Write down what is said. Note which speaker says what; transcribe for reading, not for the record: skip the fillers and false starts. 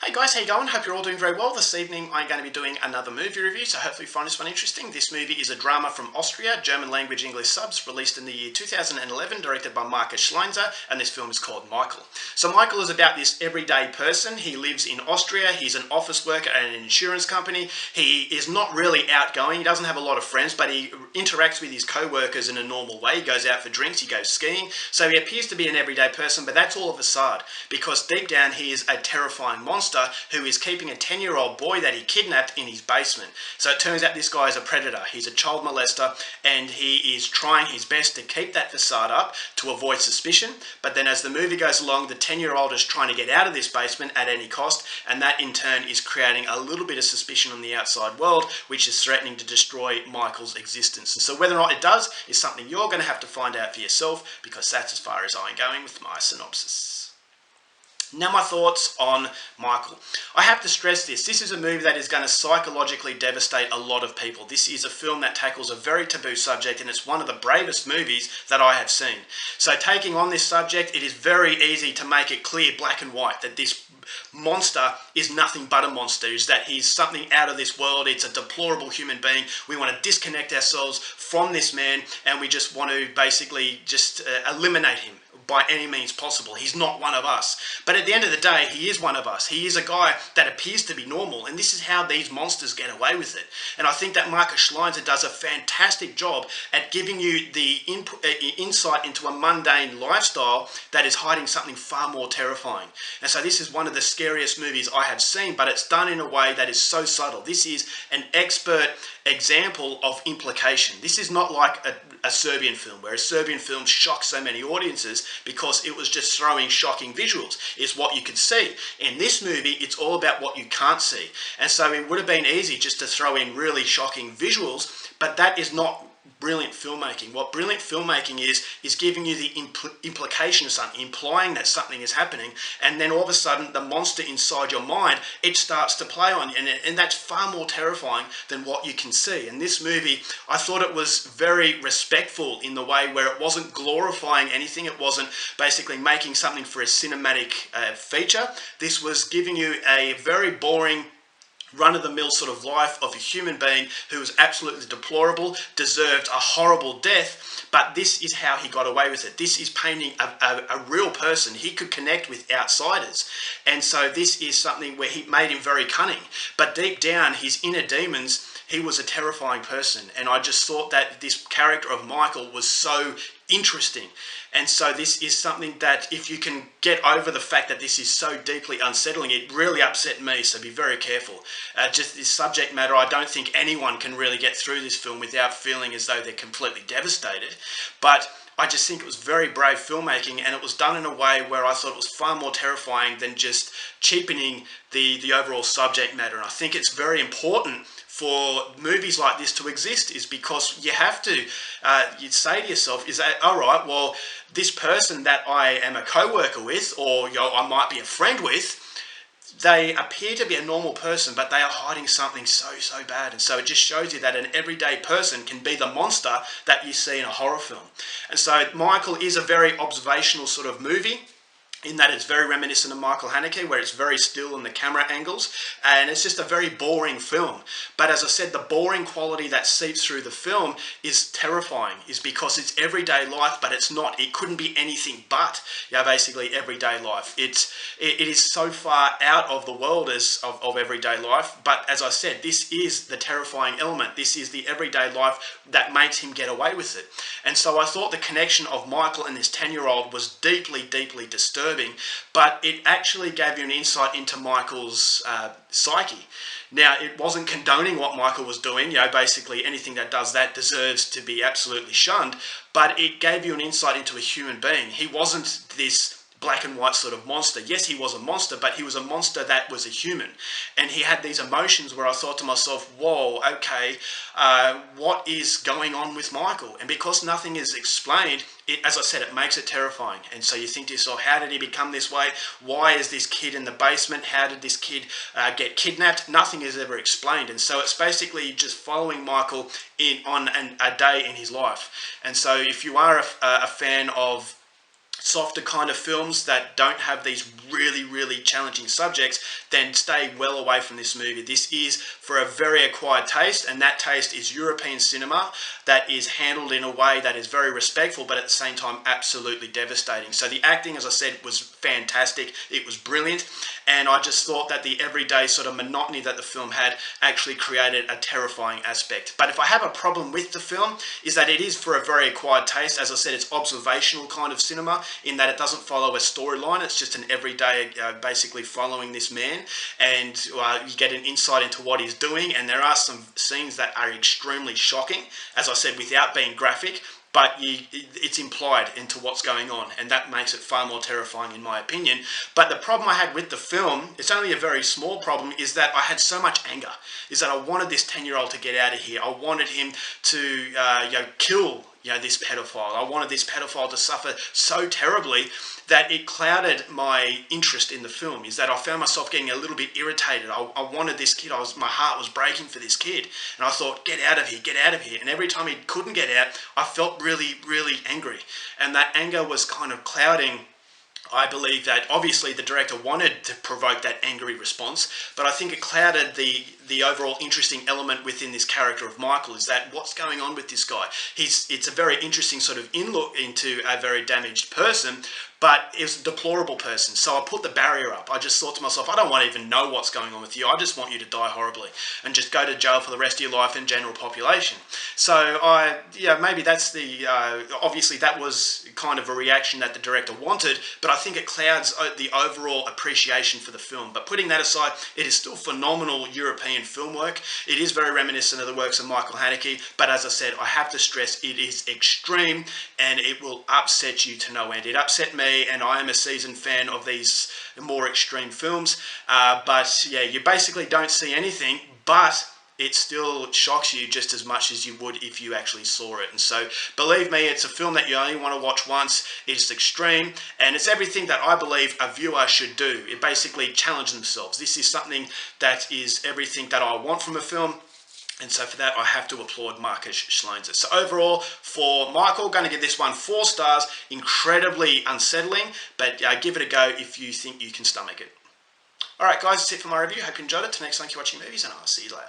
Speaker 1: Hey guys, how you going? Hope you're all doing very well. This evening I'm going to be doing another movie review, so hopefully you find this one interesting. This movie is a drama from Austria, German language English subs, released in the year 2011, directed by Markus Schleinzer, and this film is called Michael. So Michael is about this everyday person. He lives in Austria, he's an office worker at an insurance company. He is not really outgoing, he doesn't have a lot of friends, but he interacts with his co-workers in a normal way. He goes out for drinks, he goes skiing, so he appears to be an everyday person, but that's all a facade, because deep down he is a terrifying monster who is keeping a 10-year-old boy that he kidnapped in his basement. So it turns out this guy is a predator. He's a child molester, and he is trying his best to keep that facade up to avoid suspicion. But then as the movie goes along, the 10-year-old is trying to get out of this basement at any cost, and that in turn is creating a little bit of suspicion on the outside world, which is threatening to destroy Michael's existence. So whether or not it does is something you're going to have to find out for yourself, because that's as far as I'm going with my synopsis. Now my thoughts on Michael. I have to stress this. This is a movie that is going to psychologically devastate a lot of people. This is a film that tackles a very taboo subject, and it's one of the bravest movies that I have seen. So taking on this subject, it is very easy to make it clear, black and white, that this monster is nothing but a monster, is that he's something out of this world. It's a deplorable human being. We want to disconnect ourselves from this man, and we just want to basically just eliminate him by any means possible. He's not one of us. But at the end of the day, he is one of us. He is a guy that appears to be normal, and this is how these monsters get away with it. And I think that Markus Schleinzer does a fantastic job at giving you the insight into a mundane lifestyle that is hiding something far more terrifying. And so this is one of the scariest movies I have seen, but it's done in a way that is so subtle. This is an expert example of implication. This is not like a Serbian film, where a Serbian film shocked so many audiences because it was just throwing shocking visuals. It's what you could see. In this movie, it's all about what you can't see. And so it would have been easy just to throw in really shocking visuals, but that is not brilliant filmmaking. What brilliant filmmaking is giving you the implication of something, implying that something is happening, and then all of a sudden the monster inside your mind, it starts to play on you, and that's far more terrifying than what you can see. And this movie, I thought it was very respectful in the way where it wasn't glorifying anything. It wasn't basically making something for a cinematic feature. This was giving you a very boring, run-of-the-mill sort of life of a human being who was absolutely deplorable, deserved a horrible death, but this is how he got away with it. This is painting a real person. He could connect with outsiders, and so this is something where he made him very cunning, but deep down, his inner demons, he was a terrifying person. And I just thought that this character of Michael was so interesting. And so this is something that, if you can get over the fact that this is so deeply unsettling, it really upset me, so be very careful. Just this subject matter, I don't think anyone can really get through this film without feeling as though they're completely devastated. But I just think it was very brave filmmaking, and it was done in a way where I thought it was far more terrifying than just cheapening the overall subject matter. And I think it's very important for movies like this to exist, is because you have to, you'd say to yourself, is that, all right, well, this person that I am a co-worker with, or I might be a friend with, they appear to be a normal person, but they are hiding something so bad. And so it just shows you that an everyday person can be the monster that you see in a horror film. And so Michael is a very observational sort of movie, in that it's very reminiscent of Michael Haneke, where it's very still in the camera angles, and it's just a very boring film. But as I said, the boring quality that seeps through the film is terrifying, is because it's everyday life, but it's not. It couldn't be anything but, basically everyday life. It is so far out of the world of everyday life, but as I said, this is the terrifying element. This is the everyday life that makes him get away with it. And so I thought the connection of Michael and this 10-year-old was deeply disturbing, but it actually gave you an insight into Michael's psyche. Now, it wasn't condoning what Michael was doing. Basically anything that does that deserves to be absolutely shunned, but it gave you an insight into a human being. He wasn't this black and white sort of monster. Yes, he was a monster, but he was a monster that was a human. And he had these emotions where I thought to myself, whoa, okay, what is going on with Michael? And because nothing is explained, as I said, it makes it terrifying. And so you think to yourself, how did he become this way? Why is this kid in the basement? How did this kid get kidnapped? Nothing is ever explained. And so it's basically just following Michael on a day in his life. And so if you are a fan of softer kind of films that don't have these really challenging subjects, then stay well away from this movie. This is for a very acquired taste, and that taste is European cinema that is handled in a way that is very respectful, but at the same time absolutely devastating. So the acting, as I said, was fantastic. It was brilliant, and I just thought that the everyday sort of monotony that the film had actually created a terrifying aspect. But if I have a problem with the film, is that it is for a very acquired taste. As I said, it's observational kind of cinema in that it doesn't follow a storyline. It's just an everyday, basically following this man, and you get an insight into what he's doing, and there are some scenes that are extremely shocking, as I said, without being graphic, but it's implied into what's going on, and that makes it far more terrifying in my opinion. But the problem I had with the film, it's only a very small problem, is that I had so much anger, is that I wanted this 10-year-old to get out of here. I wanted him to kill this pedophile. I wanted this pedophile to suffer so terribly that it clouded my interest in the film, is that I found myself getting a little bit irritated. I wanted this kid. My heart was breaking for this kid. And I thought, get out of here, get out of here. And every time he couldn't get out, I felt really angry. And that anger was kind of clouding. I believe that obviously the director wanted to provoke that angry response, but I think it clouded the overall interesting element within this character of Michael, is that what's going on with this guy? It's a very interesting sort of in-look into a very damaged person, but it was a deplorable person. So I put the barrier up. I just thought to myself, I don't want to even know what's going on with you. I just want you to die horribly and just go to jail for the rest of your life in general population. So maybe that's obviously that was kind of a reaction that the director wanted, but I think it clouds the overall appreciation for the film. But putting that aside, it is still phenomenal European film work. It is very reminiscent of the works of Michael Haneke, but as I said, I have to stress it is extreme and it will upset you to no end. It upset me, and I am a seasoned fan of these more extreme films, but yeah, you basically don't see anything, but it still shocks you just as much as you would if you actually saw it. And so, believe me, it's a film that you only want to watch once. It's extreme, and it's everything that I believe a viewer should do. It basically challenge themselves. This is something that is everything that I want from a film. And so for that, I have to applaud Markus Schleinzer. So overall, for Michael, going to give this one 4 stars. Incredibly unsettling, but give it a go if you think you can stomach it. Alright guys, that's it for my review. Hope you enjoyed it. Till next time, keep watching movies, and I'll see you later.